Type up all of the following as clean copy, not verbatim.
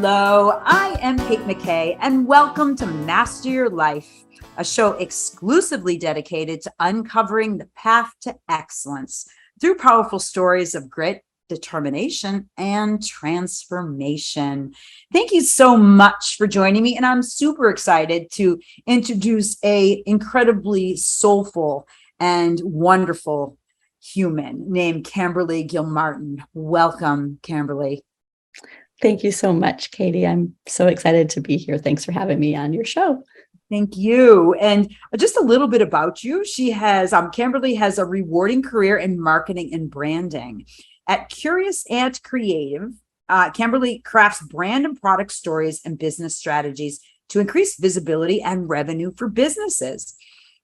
Hello, I am Kate McKay, and welcome to Master Your Life, a show exclusively dedicated to uncovering the path to excellence through powerful stories of grit, determination, and transformation. Thank you so much for joining me, and I'm super excited to introduce a incredibly soulful and wonderful human named Camberly Gilmartin. Welcome, Camberly. Thank you so much, Katie. I'm so excited to be here. Thanks for having me on your show. Thank you. And just a little bit about you. Camberly has a rewarding career in marketing and branding. At Curious and Creative, Camberly crafts brand and product stories and business strategies to increase visibility and revenue for businesses.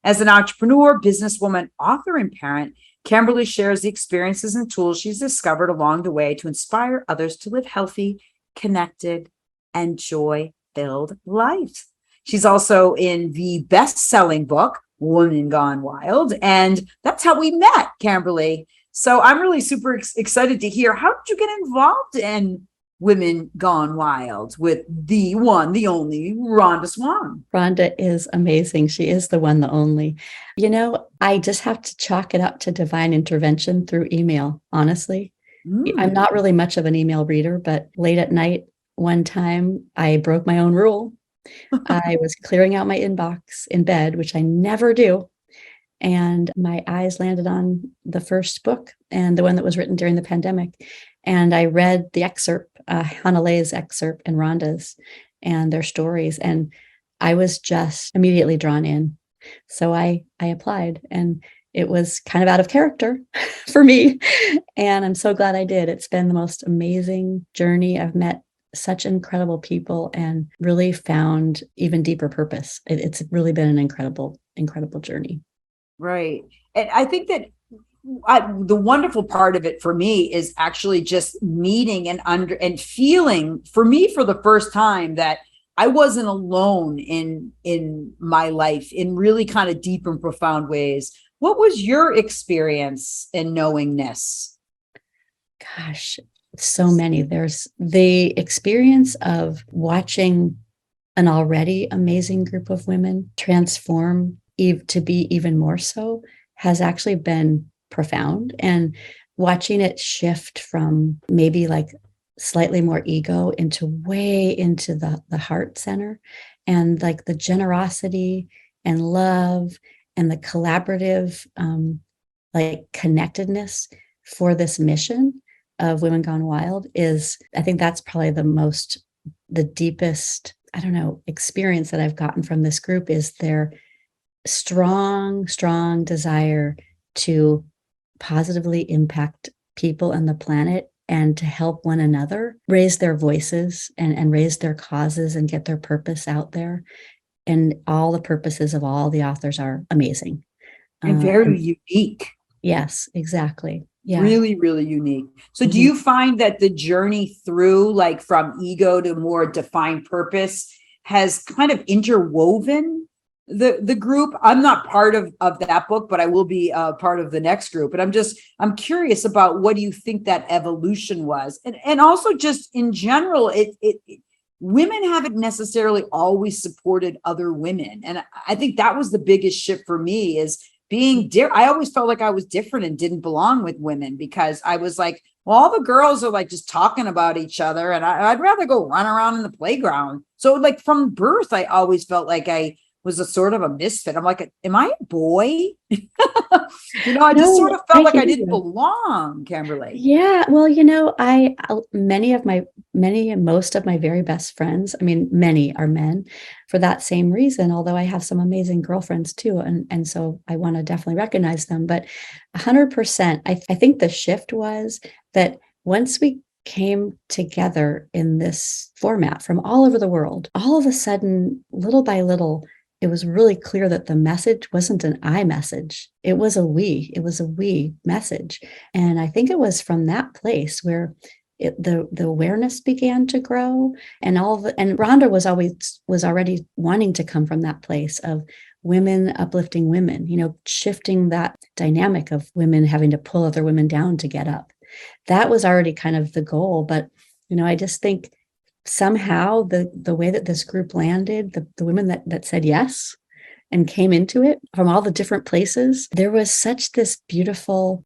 As an entrepreneur, businesswoman, author, and parent, Camberly shares the experiences and tools she's discovered along the way to inspire others to live healthy, connected, and joy-filled lives. She's also in the best-selling book, Woman Gone Wild, and that's how we met, Camberly. So I'm really super excited to hear, how did you get involved in Women Gone Wild with the one, the only Rhonda Swan? Rhonda is amazing. She is the one, the only. You know, I just have to chalk it up to divine intervention through email, honestly. I'm not really much of an email reader, but late at night, one time I broke my own rule. I was clearing out my inbox in bed, which I never do. And my eyes landed on the first book and the one that was written during the pandemic. And I read the excerpt, Hannah Leigh's excerpt and Rhonda's and their stories. And I was just immediately drawn in. So I applied, and it was kind of out of character for me. And I'm so glad I did. It's been the most amazing journey. I've met such incredible people and really found even deeper purpose. It's really been an incredible, incredible journey. Right. And I think that the wonderful part of it for me is actually just meeting and feeling, for me, for the first time, that I wasn't alone in my life in really kind of deep and profound ways. What was your experience in knowing this? Gosh, so many. There's the experience of watching an already amazing group of women transform to be even more so has actually been profound, and watching it shift from maybe like slightly more ego into way into the heart center, and like the generosity and love and the collaborative like connectedness for this mission of Women Gone Wild is, I think that's probably the deepest, I don't know, experience that I've gotten from this group, is their strong desire to positively impact people and the planet, and to help one another raise their voices and raise their causes and get their purpose out there. And all the purposes of all the authors are amazing. And very unique. Yes, exactly. Yeah. Really, really unique. So do you find that the journey through, like, from ego to more defined purpose has kind of interwoven the group? I'm not part of that book, but I will be part of the next group. And I'm curious about, what do you think that evolution was? And also just in general, it women haven't necessarily always supported other women. And I think that was the biggest shift for me, is being I always felt like I was different and didn't belong with women, because I was like, well, all the girls are like just talking about each other, and I'd rather go run around in the playground. So like from birth, I always felt like I was a sort of a misfit. I'm like, am I a boy? I just sort of felt like I didn't belong, Camberly. Yeah. Well, most of my very best friends, I mean, many are men for that same reason, although I have some amazing girlfriends too. And so I want to definitely recognize them, but 100%, I think the shift was that once we came together in this format from all over the world, all of a sudden, little by little, it was really clear that the message wasn't an I message. It was a we message. And I think it was from that place where the awareness began to grow, and and Rhonda was already wanting to come from that place of women uplifting women, shifting that dynamic of women having to pull other women down to get up. That was already kind of the goal. But, I just think somehow the way that this group landed, the women that said yes and came into it from all the different places, there was such this beautiful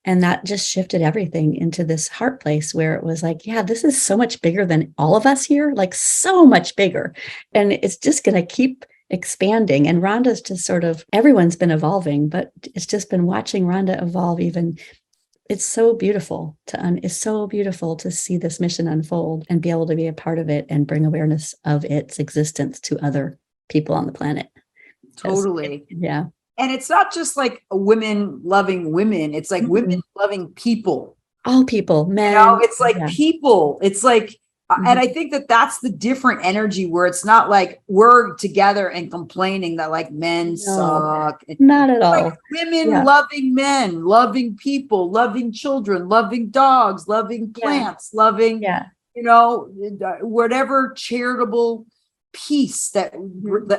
and that just shifted everything into this heart place where it was like, yeah, this is so much bigger than all of us here, like so much bigger. And it's just going to keep expanding. And Rhonda's just sort of, everyone's been evolving, but it's just been watching Rhonda evolve even. It's so beautiful to see this mission unfold and be able to be a part of it and bring awareness of its existence to other people on the planet. Totally. Yeah. And it's not just like women loving women. It's like women loving people. All people, men. It's like people. It's like, and I think that that's the different energy where it's not like we're together and complaining that like men suck. Not at all. Like women loving men, loving people, loving children, loving dogs, loving plants, loving, whatever charitable piece that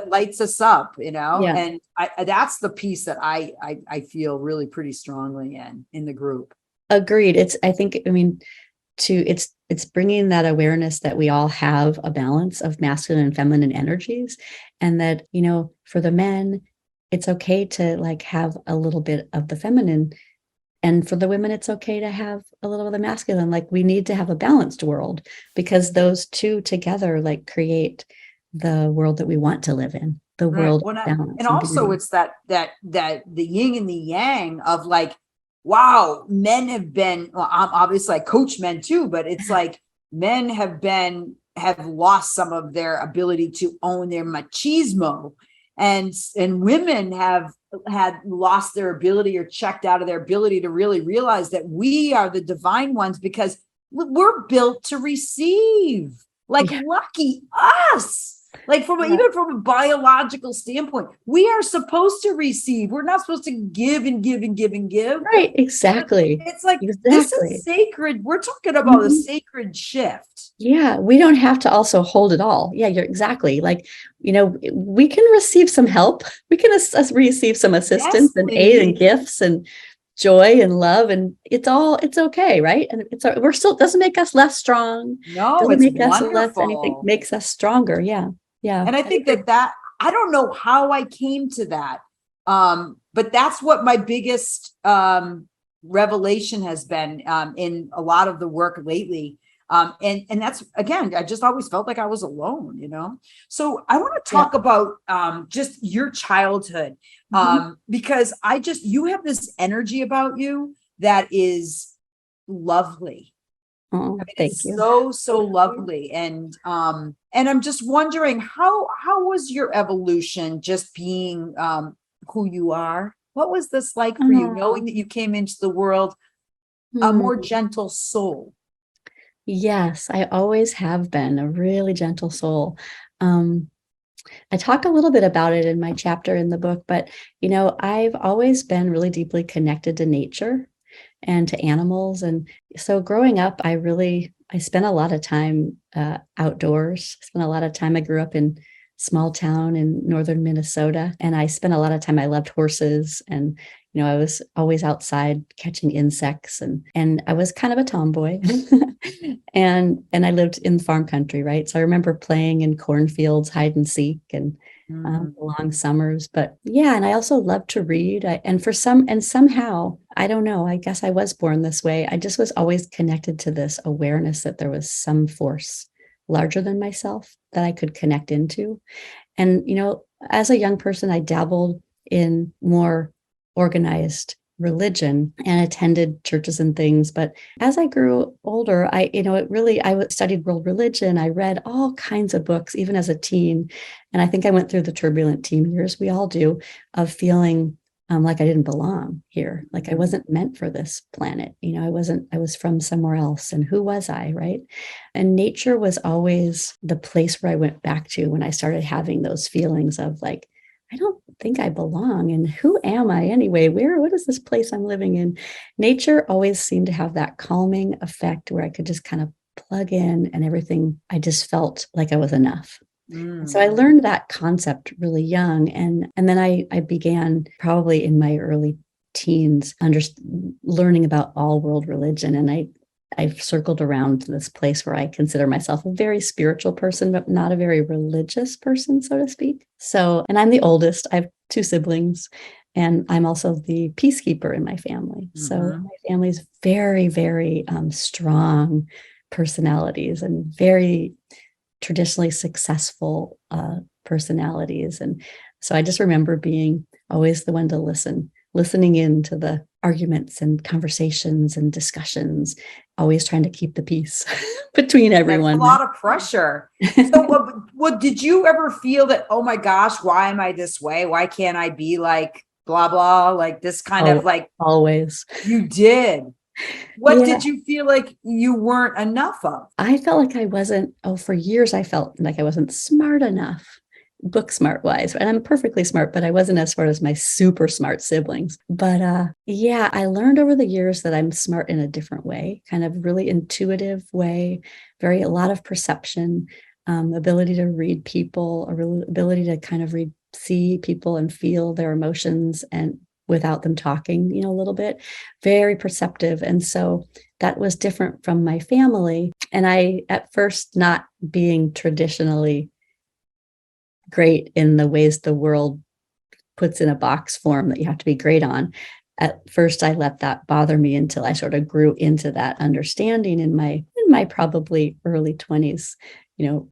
lights us up, and that's the piece that I feel really pretty strongly in the group. Agreed. It's bringing that awareness that we all have a balance of masculine and feminine energies, and that, for the men, it's okay to like have a little bit of the feminine, and for the women, it's okay to have a little of the masculine. Like we need to have a balanced world because those two together like create the world that we want to live in, the world of balance. And also beauty. It's that the yin and the yang of like, wow, men have been, well, I'm obviously I coach men too, but it's like men have lost some of their ability to own their machismo, and women have had lost their ability or checked out of their ability to really realize that we are the divine ones because we're built to receive. Like lucky us. Like even from a biological standpoint, we are supposed to receive. We're not supposed to give and give and give and give. Right, exactly. It's like, this is sacred. We're talking about a sacred shift. Yeah, we don't have to also hold it all. Yeah, you're exactly. Like, we can receive some help. We can receive some assistance and aid and gifts and joy and love, and it's okay, right? And we're still, doesn't make us less strong. No, doesn't it's make us wonderful. less anything, makes us stronger. Yeah. And I think that I don't know how I came to that, but that's what my biggest revelation has been in a lot of the work lately. And that's, again, I just always felt like I was alone, So I want to talk about just your childhood, because you have this energy about you that is lovely. Oh, thank you. So lovely. And I'm just wondering how was your evolution just being who you are? What was this like for you, knowing that you came into the world a more gentle soul? Yes, I always have been a really gentle soul. I talk a little bit about it in my chapter in the book, but, I've always been really deeply connected to nature and to animals. And so growing up, I spent a lot of time outdoors. I grew up in small town in northern Minnesota, and I spent a lot of time, I loved horses, and I was always outside catching insects, and I was kind of a tomboy. and I lived in farm country, right? So I remember playing in cornfields, hide and seek, and long summers. But yeah, and I also loved to read. Somehow, I don't know, I guess I was born this way. I just was always connected to this awareness that there was some force larger than myself that I could connect into. And, as a young person, I dabbled in more organized religion and attended churches and things. But as I grew older, I studied world religion. I read all kinds of books, even as a teen. And I think I went through the turbulent teen years, we all do, of feeling like I didn't belong here. Like I wasn't meant for this planet. I was from somewhere else. And who was I, right? And nature was always the place where I went back to when I started having those feelings of like, I don't think I belong. And who am I anyway? What is this place I'm living in? Nature always seemed to have that calming effect where I could just kind of plug in and everything. I just felt like I was enough. So I learned that concept really young. And then I began probably in my early teens learning about all world religion. And I've circled around this place where I consider myself a very spiritual person, but not a very religious person, so to speak. So, and I'm the oldest. I have 2 siblings, and I'm also the peacekeeper in my family. So my family's very, very strong personalities and very traditionally successful personalities. And so I just remember being always the one to listening into the arguments and conversations and discussions, always trying to keep the peace between everyone. That's a lot of pressure. So what did you ever feel that, oh my gosh, why am I this way? Why can't I be like blah, blah, like this kind of like always. You did. What did you feel like you weren't enough of? I felt like I wasn't, for years I felt like I wasn't smart enough, book smart wise. And I'm perfectly smart, but I wasn't as smart as my super smart siblings. But I learned over the years that I'm smart in a different way, kind of really intuitive way, a lot of perception, ability to read people, ability to kind of see people and feel their emotions and without them talking, a little bit, very perceptive. And so that was different from my family. And I, at first, not being traditionally great in the ways the world puts in a box form that you have to be great on. At first, I let that bother me until I sort of grew into that understanding in my probably early 20s,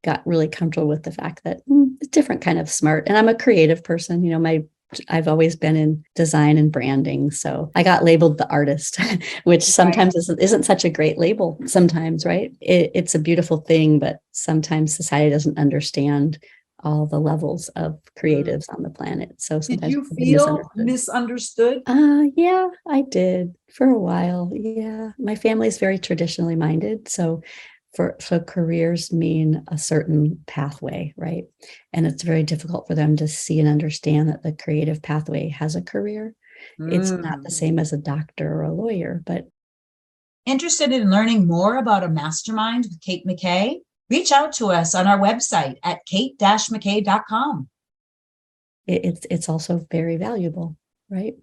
got really comfortable with the fact that it's a different kind of smart. And I'm a creative person, I've always been in design and branding. So I got labeled the artist, which sometimes isn't such a great label sometimes, right? It's a beautiful thing, but sometimes society doesn't understand all the levels of creatives on the planet. So sometimes did you feel misunderstood? Yeah, I did for a while. Yeah. My family's very traditionally minded. So careers mean a certain pathway, right? And it's very difficult for them to see and understand that the creative pathway has a career. It's not the same as a doctor or a lawyer, but. Interested in learning more about a mastermind with Kate McKay? Reach out to us on our website at kate-mckay.com. It's also very valuable, right?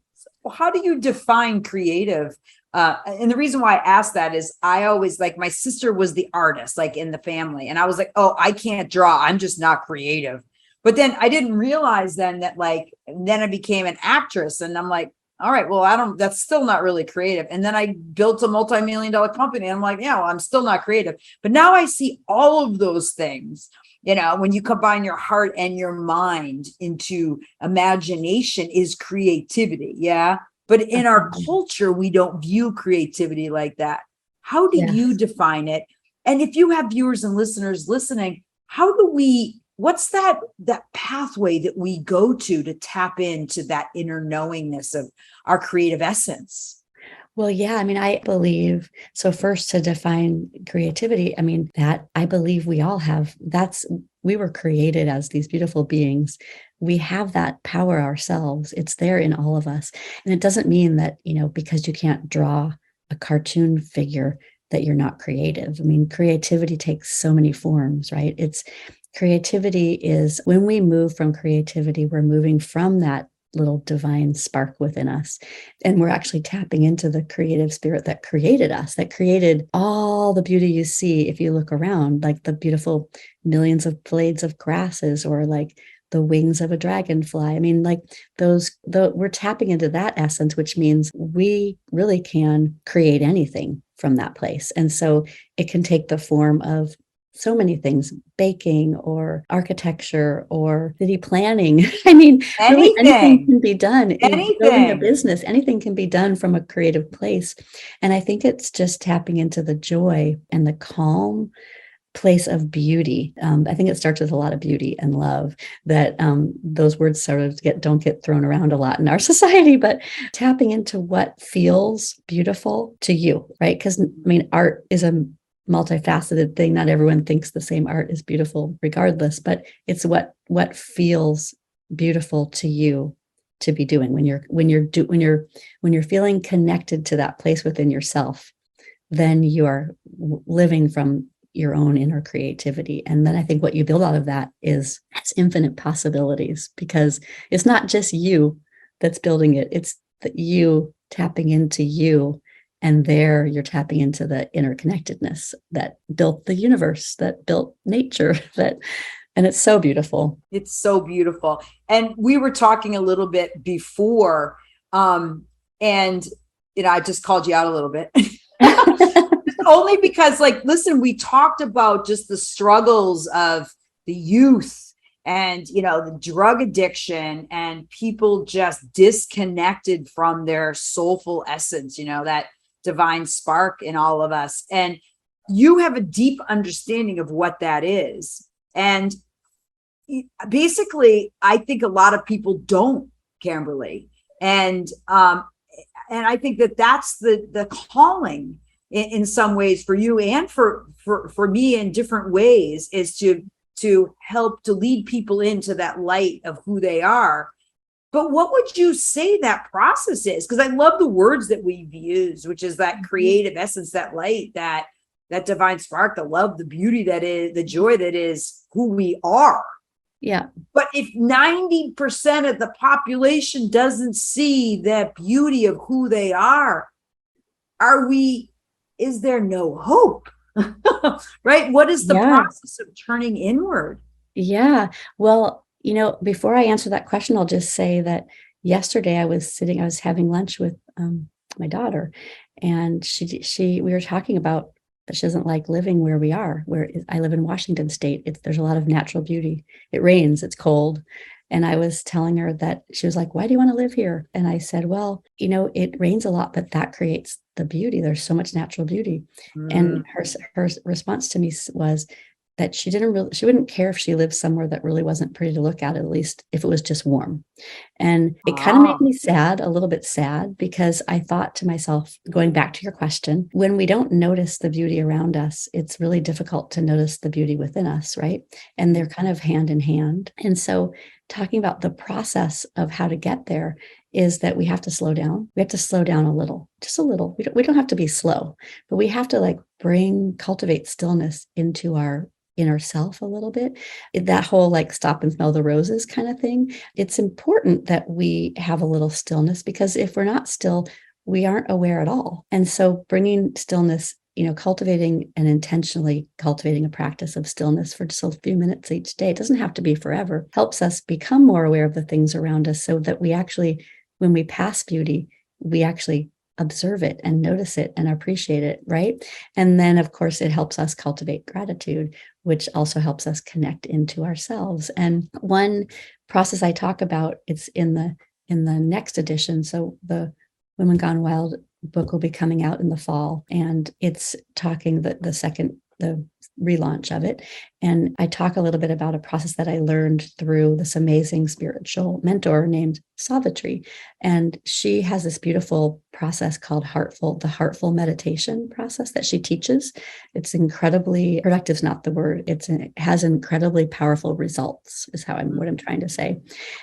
Well, how do you define creative? And the reason why I asked that is I always my sister was the artist, in the family. And I was like, oh, I can't draw. I'm just not creative. But then I didn't realize then that then I became an actress and I'm like, all right, well, that's still not really creative. And then I built a multi-million-dollar company. And I'm like, yeah, well, I'm still not creative. But now I see all of those things, when you combine your heart and your mind into imagination is creativity. Yeah. But in our culture, we don't view creativity like that. How do you define it? And if you have viewers and listeners listening, what's that pathway that we go to tap into that inner knowingness of our creative essence? Well, yeah, I believe, so first to define creativity, that I believe we all have, we were created as these beautiful beings. We have that power ourselves. It's there in all of us. And it doesn't mean that, because you can't draw a cartoon figure that you're not creative. Creativity takes so many forms, right? Creativity is when we move from creativity, we're moving from that little divine spark within us. And we're actually tapping into the creative spirit that created us, that created all the beauty you see if you look around, like the beautiful millions of blades of grasses or the wings of a dragonfly. We're tapping into that essence, which means we really can create anything from that place. And so it can take the form of so many things, baking or architecture or city planning. Really anything can be done. Building a business, anything can be done from a creative place. And I think it's just tapping into the joy and the calm place of beauty. I think it starts with a lot of beauty and love, that those words sort of don't get thrown around a lot in our society, but tapping into what feels beautiful to you, right? Because art is a multifaceted thing. Not everyone thinks the same art is beautiful regardless, but it's what feels beautiful to you to be doing when you're feeling connected to that place within yourself, then you are living from your own inner creativity. And then I think what you build out of that is infinite possibilities, because it's not just you that's building it. It's that you tapping into you And there you're tapping into the interconnectedness that built the universe, that built nature, and it's so beautiful. It's so beautiful. And we were talking a little bit before, and I just called you out a little bit. Only because, like, listen, we talked about just the struggles of the youth and, the drug addiction and people just disconnected from their soulful essence, that divine spark in all of us. And you have a deep understanding of what that is. And basically, I think a lot of people don't, Camberly. And I think that that's the calling in some ways for you and for me in different ways, is to help to lead people into that light of who they are. But what would you say that process is? Because I love the words that we've used, which is that creative essence, that light, that divine spark, the love, the beauty that is, the joy that is who we are. Yeah. But if 90% of the population doesn't see that beauty of who they are, is there no hope? Right? What is the process of turning inward? Yeah. Well, before I answer that question, I'll just say that yesterday I was having lunch with my daughter, and we were talking about that she doesn't like living where we are, where I live in Washington State. There's a lot of natural beauty. It rains, it's cold. And I was telling her that, she was like, why do you want to live here? And I said, well, it rains a lot, but that creates the beauty. There's so much natural beauty. And her response to me was that she wouldn't care if she lived somewhere that really wasn't pretty to look at least if it was just warm. And it kind of made me a little bit sad, because I thought to myself, going back to your question, when we don't notice the beauty around us, it's really difficult to notice the beauty within us, right? And they're kind of hand in hand. And so talking about the process of how to get there is that we have to slow down. We have to slow down a little, just a little. We don't have to be slow, but we have to cultivate stillness into our inner self a little bit. That whole stop and smell the roses kind of thing. It's important that we have a little stillness, because if we're not still, we aren't aware at all. And so bringing stillness, cultivating and intentionally cultivating a practice of stillness for just a few minutes each day, it doesn't have to be forever, helps us become more aware of the things around us, so that we actually, when we pass beauty, we actually observe it and notice it and appreciate it, right? And then, of course, it helps us cultivate gratitude, which also helps us connect into ourselves. And one process I talk about, it's in the next edition. So the Women Gone Wild book will be coming out in the fall, and it's talking the relaunch of it. And I talk a little bit about a process that I learned through this amazing spiritual mentor named Savitri. And she has this beautiful process called the heartful meditation process that she teaches. It's incredibly productive, is not the word. It has incredibly powerful results, is what I'm trying to say.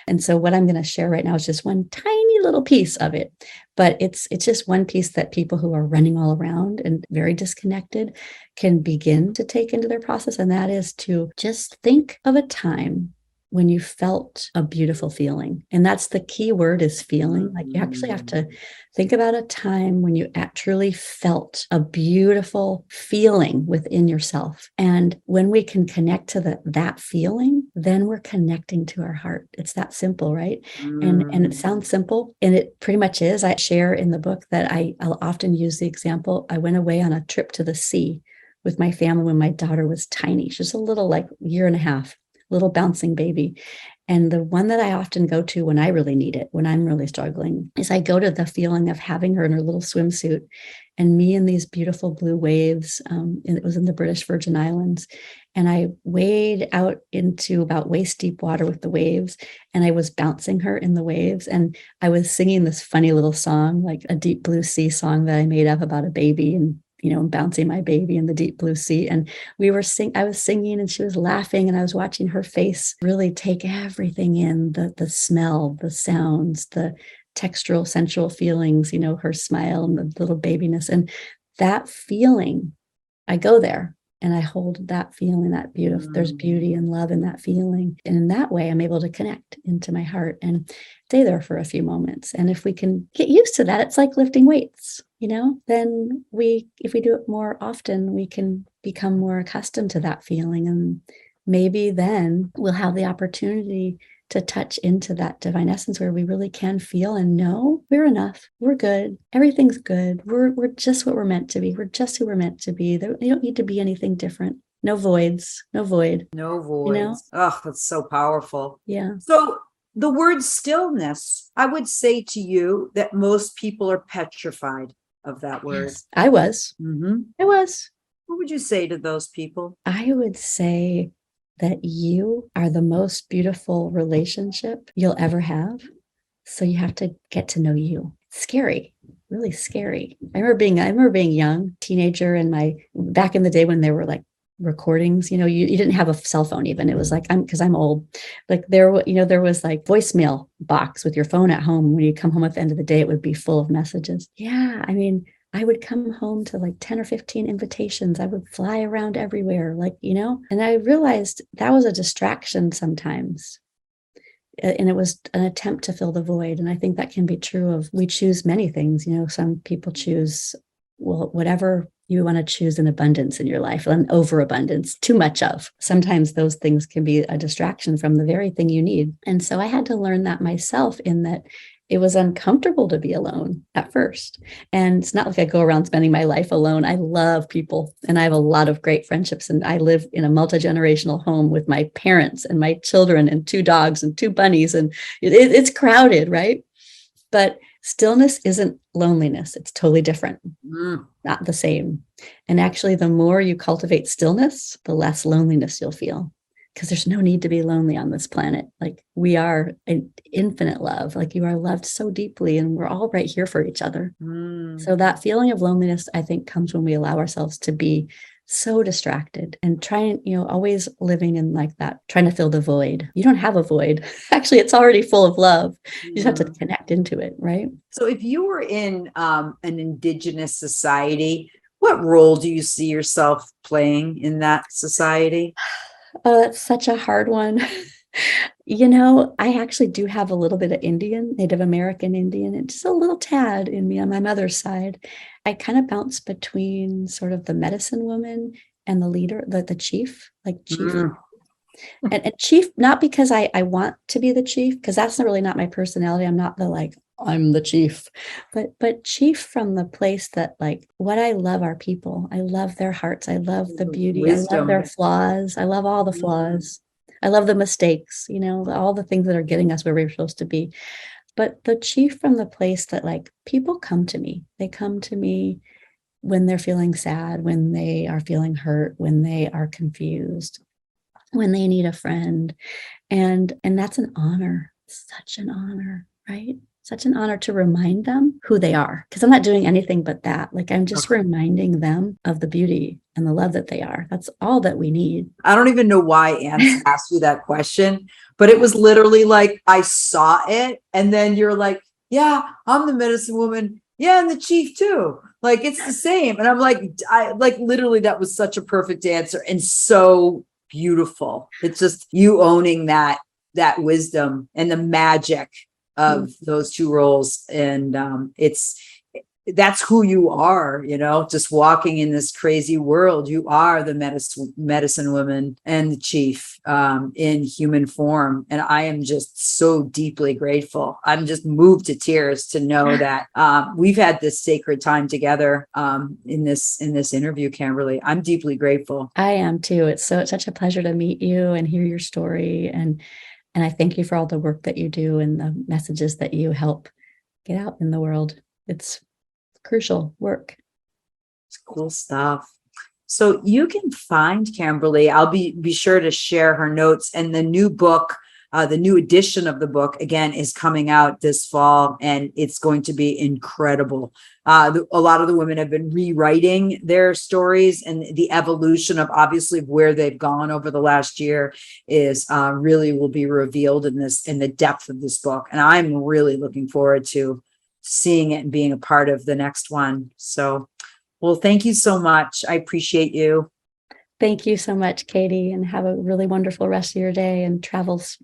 And so what I'm going to share right now is just one tiny little piece of it, but it's just one piece that people who are running all around and very disconnected can begin to take into their process. And that is to just think of a time when you felt a beautiful feeling. And that's the key word, is feeling. You actually have to think about a time when you truly felt a beautiful feeling within yourself. And when we can connect to that feeling, then we're connecting to our heart. It's that simple, right? And it sounds simple, and it pretty much is. I share in the book that I'll often use the example. I went away on a trip to the sea with my family when my daughter was tiny. She was a little, year and a half, little bouncing baby. And the one that I often go to when I really need it, when I'm really struggling, is I go to the feeling of having her in her little swimsuit and me in these beautiful blue waves. And it was in the British Virgin Islands. And I waded out into about waist deep water with the waves, and I was bouncing her in the waves. And I was singing this funny little song, like a deep blue sea song that I made up about a baby, and bouncing my baby in the deep blue sea. And I was singing, and she was laughing, and I was watching her face really take everything in, the smell, the sounds, the textural, sensual feelings, her smile and the little babiness. And that feeling, I go there And I hold that feeling, that beautiful, there's beauty and love in that feeling. And in that way, I'm able to connect into my heart and stay there for a few moments. And if we can get used to that, it's like lifting weights, then if we do it more often, we can become more accustomed to that feeling. And maybe then we'll have the opportunity to touch into that divine essence where we really can feel and know we're enough. We're good. Everything's good. We're just what we're meant to be. We're just who we're meant to be. You don't need to be anything different. No voids, no void. No voids. Oh, that's so powerful. Yeah. So the word stillness, I would say to you that most people are petrified of that word. Yes, I was. Mm-hmm. I was. What would you say to those people? I would say that you are the most beautiful relationship you'll ever have. So you have to get to know you. It's scary, really scary. I remember being young, teenager, and back in the day when there were like recordings, you didn't have a cell phone even. It was like, because I'm old, like there was like voicemail box with your phone at home. When you come home at the end of the day, it would be full of messages. Yeah. I mean, I would come home to like 10 or 15 invitations. I would fly around everywhere, and I realized that was a distraction sometimes. And it was an attempt to fill the void. And I think that can be true we choose many things. Some people choose, whatever you want to choose in abundance in your life, an overabundance, too much of. Sometimes those things can be a distraction from the very thing you need. And so I had to learn that myself, in that it was uncomfortable to be alone at first. And it's not like I go around spending my life alone. I love people and I have a lot of great friendships. And I live in a multi-generational home with my parents and my children and 2 dogs and 2 bunnies. And it's crowded, right? But stillness isn't loneliness. It's totally different, not the same. And actually, the more you cultivate stillness, the less loneliness you'll feel. Because there's no need to be lonely on this planet. Like, we are an infinite love. Like, you are loved so deeply, and we're all right here for each other. So that feeling of loneliness, I think, comes when we allow ourselves to be so distracted and trying, always living in like that, trying to fill the void. You don't have a void. Actually, it's already full of love. You just have to connect into it, right? So if you were in an indigenous society, what role do you see yourself playing in that society? Oh, that's such a hard one. I actually do have a little bit of Native American Indian, and just a little tad in me on my mother's side. I kind of bounce between sort of the medicine woman and the leader, the chief, like chief. And chief, not because I want to be the chief, because that's really not my personality. I'm not I'm the chief, but chief from the place that, like, what I love are people. I love their hearts. I love the beauty. Wisdom. I love their flaws. I love all the flaws. I love the mistakes, all the things that are getting us where we're supposed to be. But the chief from the place that, like, people come to me. They come to me when they're feeling sad, when they are feeling hurt, when they are confused, when they need a friend. And that's an honor, such an honor, right? Such an honor to remind them who they are, because I'm not doing anything but that. Like, I'm just reminding them of the beauty and the love that they are. That's all that we need. I don't even know why Anne asked you that question, but it was literally like, I saw it. And then you're like, yeah, I'm the medicine woman. Yeah. And the chief too. Like, it's the same. And I'm like, literally, that was such a perfect answer and so beautiful. It's just you owning that wisdom and the magic of those 2 roles. And that's who you are, just walking in this crazy world. You are the medicine woman and the chief in human form. And I am just so deeply grateful. I'm just moved to tears to know that we've had this sacred time together in this interview, Camberly. I'm deeply grateful. I am too. It's such a pleasure to meet you and hear your story. And I thank you for all the work that you do and the messages that you help get out in the world. It's crucial work. It's cool stuff. So you can find Camberly. I'll be sure to share her notes, and the new book, the new edition of the book, again, is coming out this fall, and it's going to be incredible. A lot of the women have been rewriting their stories, and the evolution of obviously where they've gone over the last year is really will be revealed in the depth of this book. And I'm really looking forward to seeing it and being a part of the next one. So, well, thank you so much. I appreciate you. Thank you so much, Katie, and have a really wonderful rest of your day and travels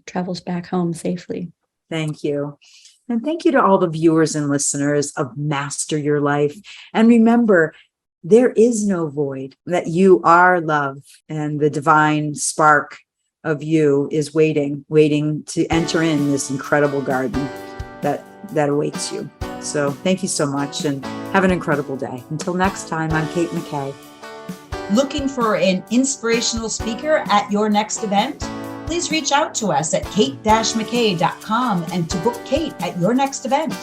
back home safely. Thank you. And thank you to all the viewers and listeners of Master Your Life. And remember, there is no void, that you are love, and the divine spark of you is waiting to enter in this incredible garden that awaits you. So thank you so much and have an incredible day. Until next time, I'm Kate McKay. Looking for an inspirational speaker at your next event? Please reach out to us at kate-mckay.com and to book Kate at your next event.